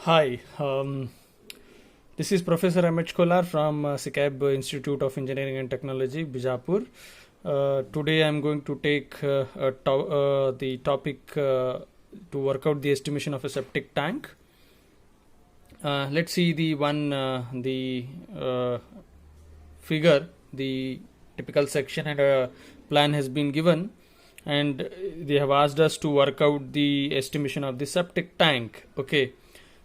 Hi, this is Professor Amit Kolar from SICAB Institute of Engineering and Technology, Bijapur. Today I am going to take the topic to work out the estimation of a septic tank. Let's see the figure. The typical section and a plan has been given, and they have asked us to work out the estimation of the septic tank. Okay,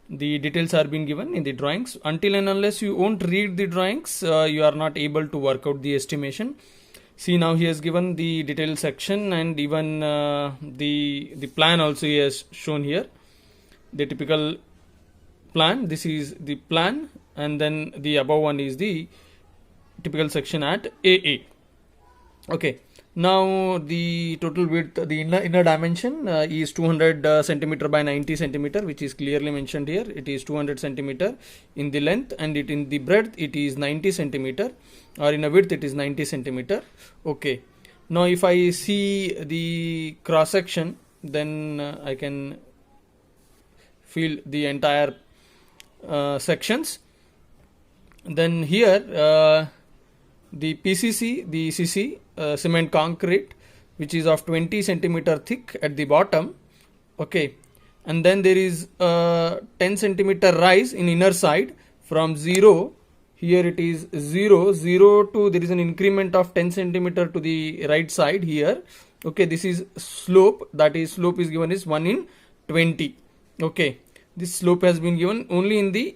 the details are being given in the drawings. Until and unless you won't read the drawings, you are not able to work out the estimation. See, now he has given the detail section, and even the plan also he has shown here. The typical plan. This is the plan, and then the above one is the typical section at AA. Okay. Now the total width, the inner dimension is 200 centimeter by 90 centimeter, which is clearly mentioned here. It is 200 centimeter in the length, and it in the breadth it is 90 centimeter, or in a width it is 90 centimeter. Okay. Now if I see the cross section, then I can feel the entire sections. Then here the PCC, the CC, cement concrete, which is of 20 centimeter thick at the bottom. Okay, and then there is a 10 centimeter rise in inner side from 0. Here it is 0 to there is an increment of 10 centimeter to the right side here. Okay, this is slope, that is slope is given is 1 in 20. Okay, this slope has been given only in the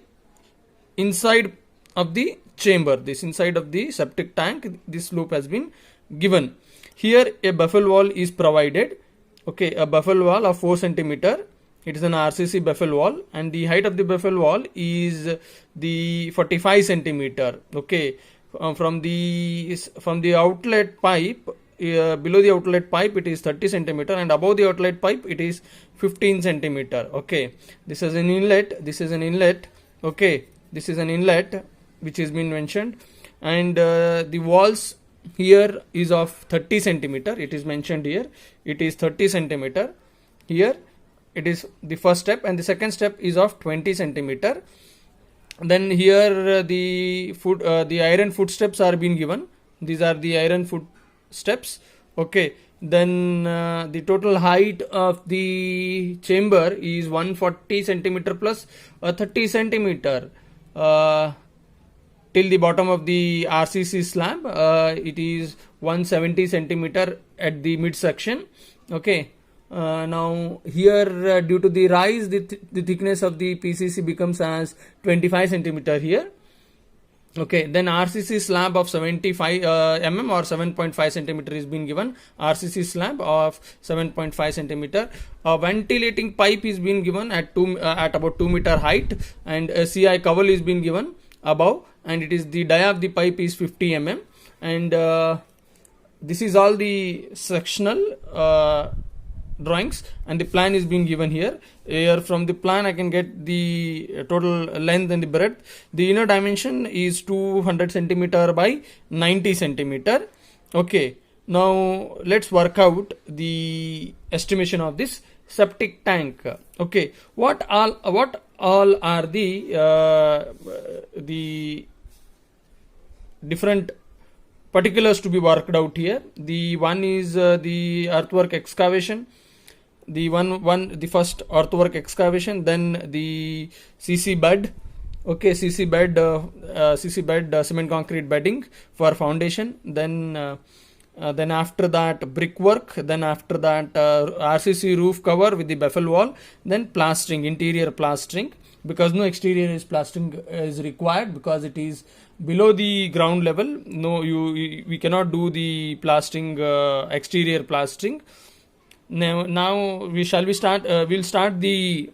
inside of the chamber, this inside of the septic tank. This slope has been given. Here a buffel wall is provided. Okay, a buffel wall of 4 centimeter. It is an RCC buffel wall, and the height of the buffel wall is the 45 centimeter. Okay, from the outlet pipe, below the outlet pipe it is 30 centimeter, and above the outlet pipe it is 15 centimeter. Okay, this is an inlet. This is an inlet. Okay, this is an inlet which has been mentioned, and the walls here is of 30 centimeter. It is mentioned here, it is 30 centimeter. Here it is the first step, and the second step is of 20 centimeter. Then here the iron footsteps are being given. These are the iron footsteps. Okay, then the total height of the chamber is 140 centimeter plus 30 centimeter till the bottom of the RCC slab. It is 170 centimeter at the midsection. Okay, now here due to the rise, the thickness of the PCC becomes as 25 centimeter here. Okay, then RCC slab of 75 mm or 7.5 centimeter is being given. RCC slab of 7.5 centimeter. A ventilating pipe is being given at about 2 meter height, and a CI cowl is being given above, and it is the dia of the pipe is 50 mm, and this is all the sectional drawings, and the plan is being given here. Here from the plan I can get the total length and the breadth. The inner dimension is 200 centimeter by 90 centimeter. Okay, now let's work out the estimation of this septic tank. Okay, what all are the different particulars to be worked out here. The one is the earthwork excavation. The first earthwork excavation, then the CC bed. Okay, CC bed cement concrete bedding for foundation. Then after that brickwork. Then after that RCC roof cover with the buffel wall. Then plastering, interior plastering, because no exterior is plastering is required, because it is below the ground level. No, we cannot do the plastering, exterior plastering. Now we'll start the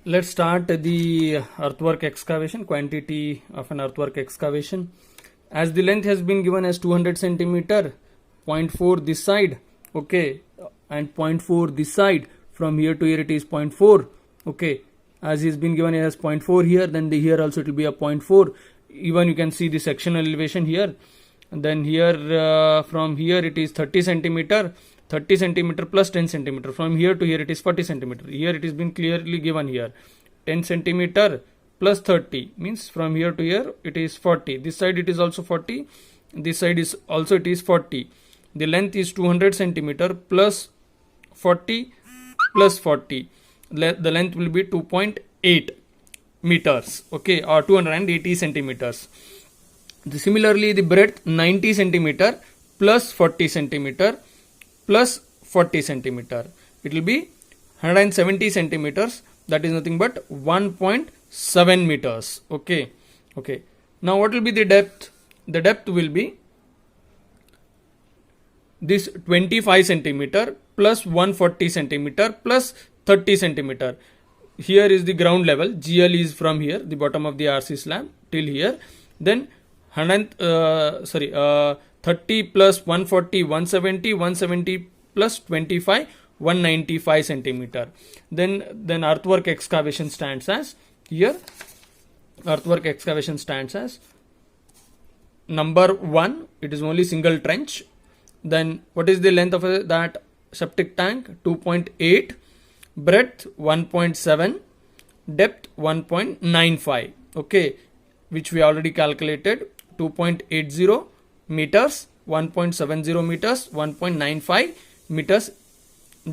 let's start the earthwork excavation. Quantity of an earthwork excavation, as the length has been given as 200 centimeter, 0.4 this side. Okay, and 0.4 this side. From here to here it is 0.4. Okay, as is been given as 0.4 here, then here also it will be a 0.4. Even you can see the sectional elevation here. And then here from here it is 30 centimeter, 30 centimeter plus 10 centimeter. From here to here it is 40 centimeter. Here it is been clearly given here. 10 centimeter plus 30 means from here to here it is 40. This side it is also 40. This side is also it is 40. The length is 200 centimeter plus 40 plus 40. The length will be 2.8 meters. Okay, or 280 centimeters. Similarly, the breadth 90 centimeter plus 40 centimeter plus 40 centimeter. It will be 170 centimeters. That is nothing but 1.7 meters. Okay. Okay. Now what will be the depth? The depth will be this 25 centimeter plus 140 centimeter plus 30 centimeter. Here is the ground level. GL is from here, the bottom of the RC slab till here. Then 30 plus 140, 170, 170 plus 25, 195 centimeter. Then earthwork excavation stands as here. Earthwork excavation stands as number 1. It is only single trench. Then what is the length of that septic tank? 2.8, breadth 1.7, depth 1.95. Okay, which we already calculated. 2.80 meters, 1.70 meters, 1.95 meters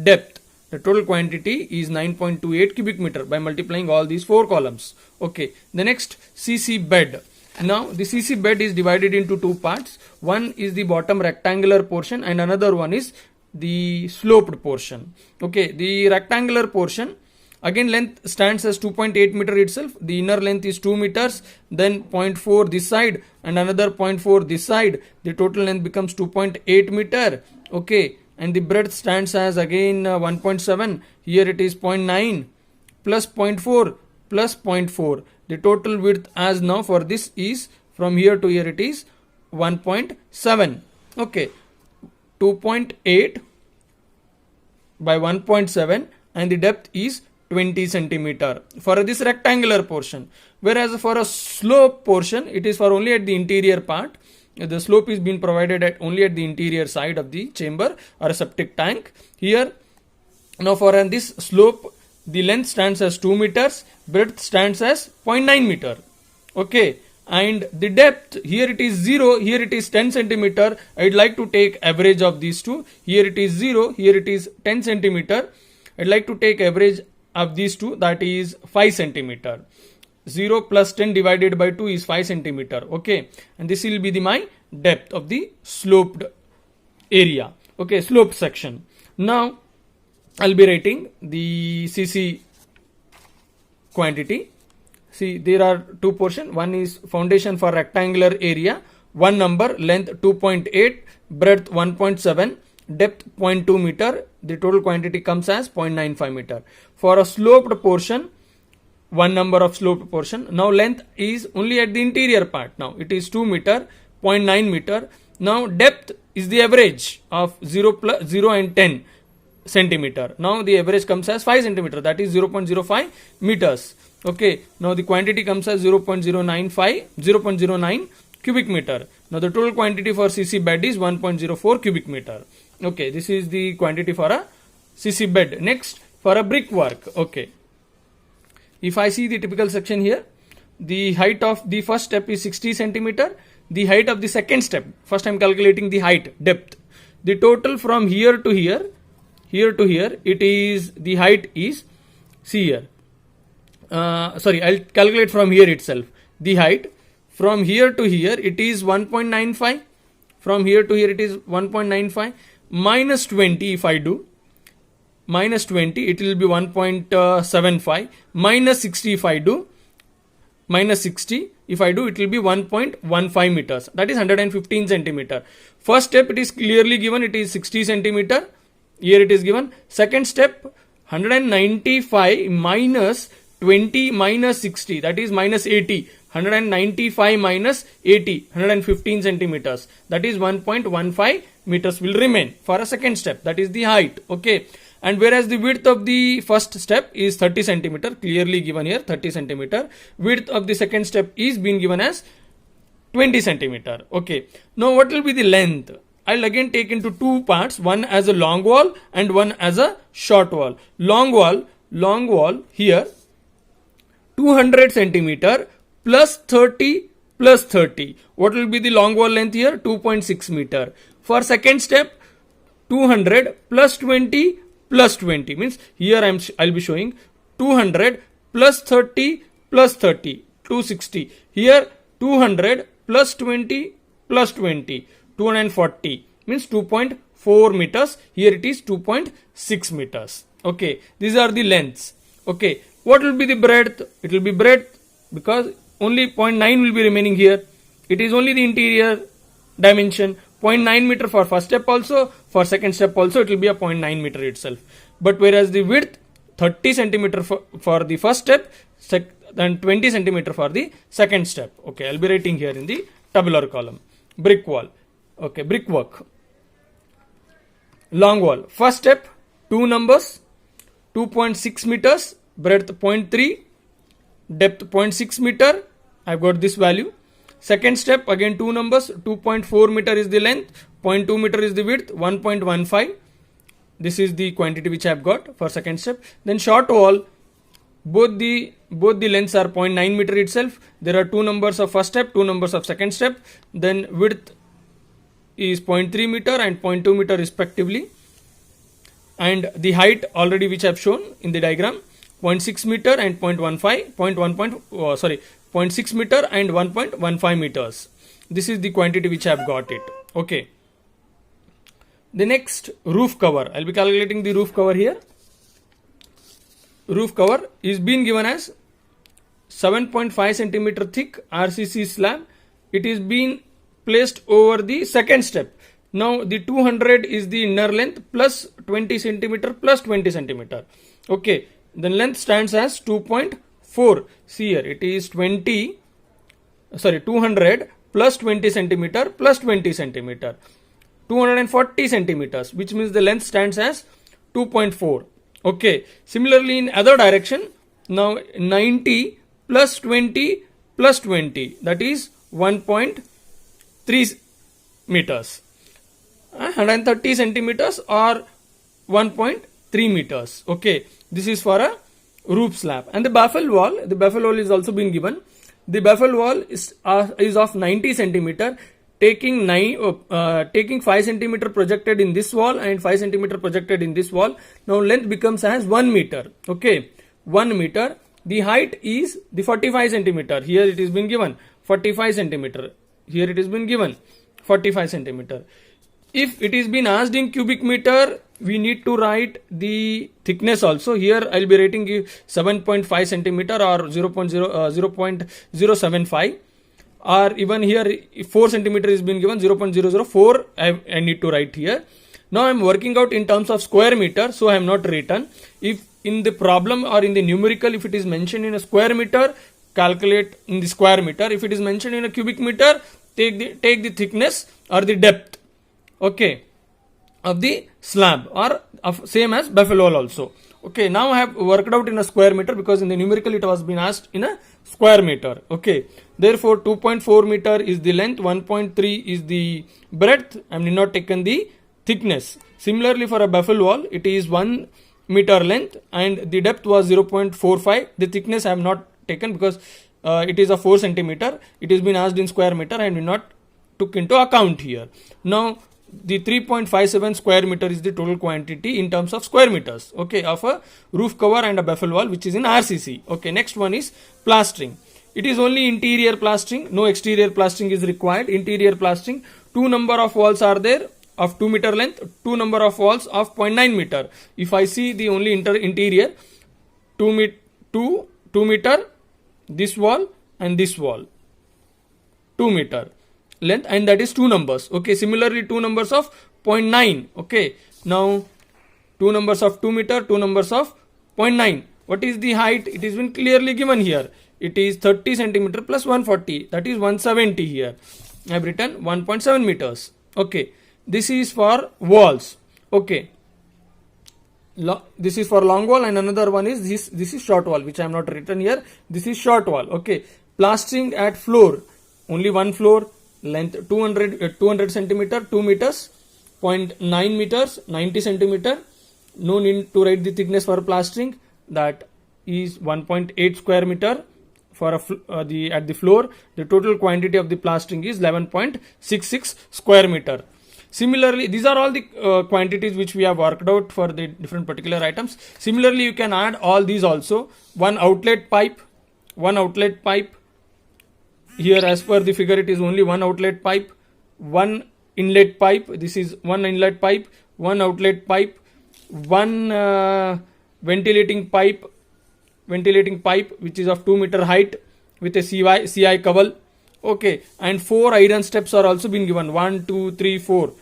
depth. The total quantity is 9.28 cubic meter by multiplying all these 4 columns. Okay, the next CC bed. Now the CC bed is divided into 2 parts. One is the bottom rectangular portion and another one is the sloped portion. Okay, the rectangular portion, again length stands as 2.8 meter itself. The inner length is 2 meters, then 0.4 this side and another 0.4 this side. The total length becomes 2.8 meter. Okay, and the breadth stands as again 1.7. Here it is 0.9 plus 0.4 plus 0.4. The total width as now for this is from here to here it is 1.7. Okay, 2.8 by 1.7 and the depth is 20 centimeter for this rectangular portion. Whereas for a slope portion, it is for only at the interior part. The slope is being provided at only at the interior side of the chamber or a septic tank. Here, now for this slope, the length stands as 2 meters, breadth stands as 0.9 meter. Okay, and the depth, here it is 0, here it is 10 centimeter. I'd like to take average of these two. Here it is 0, here it is 10 centimeter. I'd like to take average of these two, that is 5 centimeter. 0 plus 10 divided by 2 is 5 centimeter. Okay, and this will be my depth of the sloped area. Okay, sloped section. Now I'll be writing the CC quantity. See, there are 2 portions. One is foundation for rectangular area, 1 number, length 2.8, breadth 1.7, depth 0.2 meter. The total quantity comes as 0.95 meter. For a sloped portion, 1 number of sloped portion. Now length is only at the interior part. Now it is 2 meter, 0.9 meter. Now depth is the average of 0 and 10 centimeter. Now the average comes as 5 centimeter, that is 0.05 meters. Okay, now the quantity comes as 0.09 cubic meter. Now the total quantity for CC bed is 1.04 cubic meter. Okay, this is the quantity for a CC bed. Next, for a brickwork. Okay, if I see the typical section here, the height of the first step is 60 centimeter. The height of the second step, first I am calculating the height, depth. The total from here to here, it is, the height is, see here, sorry, I'll calculate from here itself. The height from here to here, it is 1.95. From here to here, it is 1.95. Minus 20, if I do, minus 20, it will be 1.75. Minus 60, if I do, minus 60, if I do, it will be 1.15 meters. That is 115 centimeter. First step, it is clearly given, it is 60 centimeter. Here it is given. Second step, 195 minus 20 minus 60, that is minus 80. 195 minus 80, 115 centimeters. That is 1.15 meters will remain for a second step. That is the height. Okay. And whereas the width of the first step is 30 centimeter, clearly given here 30 centimeter. Width of the second step is being given as 20 centimeter. Okay. Now what will be the length? I'll again take into two parts, one as a long wall and one as a short wall. Long wall here 200 centimeter plus 30 plus 30. What will be the long wall length here? 2.6 meter. For second step, 200 plus 20 plus 20 means here I'll be showing 200 plus 30 plus 30, 260. Here 200 plus 20 plus 20, 240 means 2.4 meters. Here it is 2.6 meters. Okay, these are the lengths. Okay, what will be the breadth? It will be breadth because only 0.9 will be remaining here. It is only the interior dimension. 0.9 meter for first step also, for second step also it will be a 0.9 meter itself. But whereas the width 30 centimeter for the first step and 20 centimeter for the second step. Okay, I'll be writing here in the tabular column. Brick wall. Okay, brickwork. Long wall. First step, two numbers, 2.6 meters, breadth 0.3, depth 0.6 meter. I've got this value. Second step, again two numbers, 2.4 meter is the length, 0.2 meter is the width, 1.15. This is the quantity which I've got for second step. Then short wall, both the lengths are 0.9 meter itself. There are two numbers of first step, two numbers of second step. Then width is 0.3 meter and 0.2 meter respectively. And the height already which I've shown in the diagram, 0.6 meter and 0.6 meter and 1.15 meters. This is the quantity which I have got it. Okay. The next, roof cover. I'll be calculating the roof cover here. Roof cover is being given as 7.5 centimeter thick RCC slab. It is being placed over the second step. Now the 200 is the inner length plus 20 centimeter plus 20 centimeter. Okay. Then length stands as 2.4. See here, it is 200 plus 20 centimeter plus 20 centimeter. 240 centimeters, which means the length stands as 2.4. Okay. Similarly, in other direction, now 90 plus 20 plus 20, that is 1.3 meters. 130 centimeters or 1.3 meters. Okay. This is for a roof slab. And the baffle wall is also being given. The baffle wall is of 90 centimeter, taking 5 centimeter projected in this wall and 5 centimeter projected in this wall. Now length becomes as 1 meter. Okay, 1 meter. The height is the 45 centimeter. Here it is been given 45 centimeter. Here it is been given 45 centimeter. If it is been asked in cubic meter, we need to write the thickness also. Here I'll be writing 7.5 centimeter or 0.075, or even here if 4 centimeter is been given, 0.004 I need to write here. Now I'm working out in terms of square meter, so I am not written. If in the problem or in the numerical, if it is mentioned in a square meter, calculate in the square meter. If it is mentioned in a cubic meter, take the thickness or the depth, okay, of the slab, or of same as baffle wall also. Okay, now I have worked out in a square meter because in the numerical it was been asked in a square meter. Okay, therefore 2.4 meter is the length, 1.3 is the breadth. I have not taken the thickness. Similarly, for a baffle wall, it is 1 meter length and the depth was 0.45. The thickness I have not taken because it is a 4 centimeter. It has been asked in square meter and we not took into account here. Now the 3.57 square meter is the total quantity in terms of square meters, okay, of a roof cover and a baffle wall, which is in RCC. Okay, next one is plastering. It is only interior plastering, no exterior plastering is required. Interior plastering, 2 number of walls are there of 2 meter length, 2 number of walls of 0.9 meter. If I see the only interior, 2 meter, this wall and this wall, 2 meter length, and that is 2 numbers. Okay, similarly 2 numbers of 0.9. Okay, now 2 numbers of 2 meter, 2 numbers of 0.9. What is the height? It is been clearly given here. It is 30 centimeter plus 140, that is 170 here. I have written 1.7 meters. Okay, this is for walls. Okay, this is for long wall, and another one is this is short wall, which I am not written here. This is short wall. Okay, plastering at floor, only one floor, length 200 centimeter, 2 meters. 0.9 meters, 90 centimeter. No need to write the thickness for plastering. That is 1.8 square meter for at the floor. The total quantity of the plastering is 11.66 square meter. Similarly, these are all the quantities which we have worked out for the different particular items. Similarly, you can add all these also. One outlet pipe. Here, as per the figure, it is only one outlet pipe. One inlet pipe. This is one inlet pipe. One outlet pipe. One ventilating pipe which is of 2 meter height with a CI cowl. Okay, and 4 iron steps are also been given. 1, 2, 3, 4.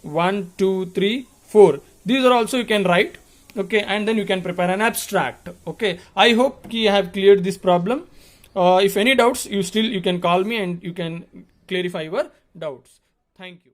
1, 2, 3, 4. These are also you can write. Okay, and then you can prepare an abstract. Okay, I hope I have cleared this problem. If any doubts, you can call me and you can clarify your doubts. Thank you.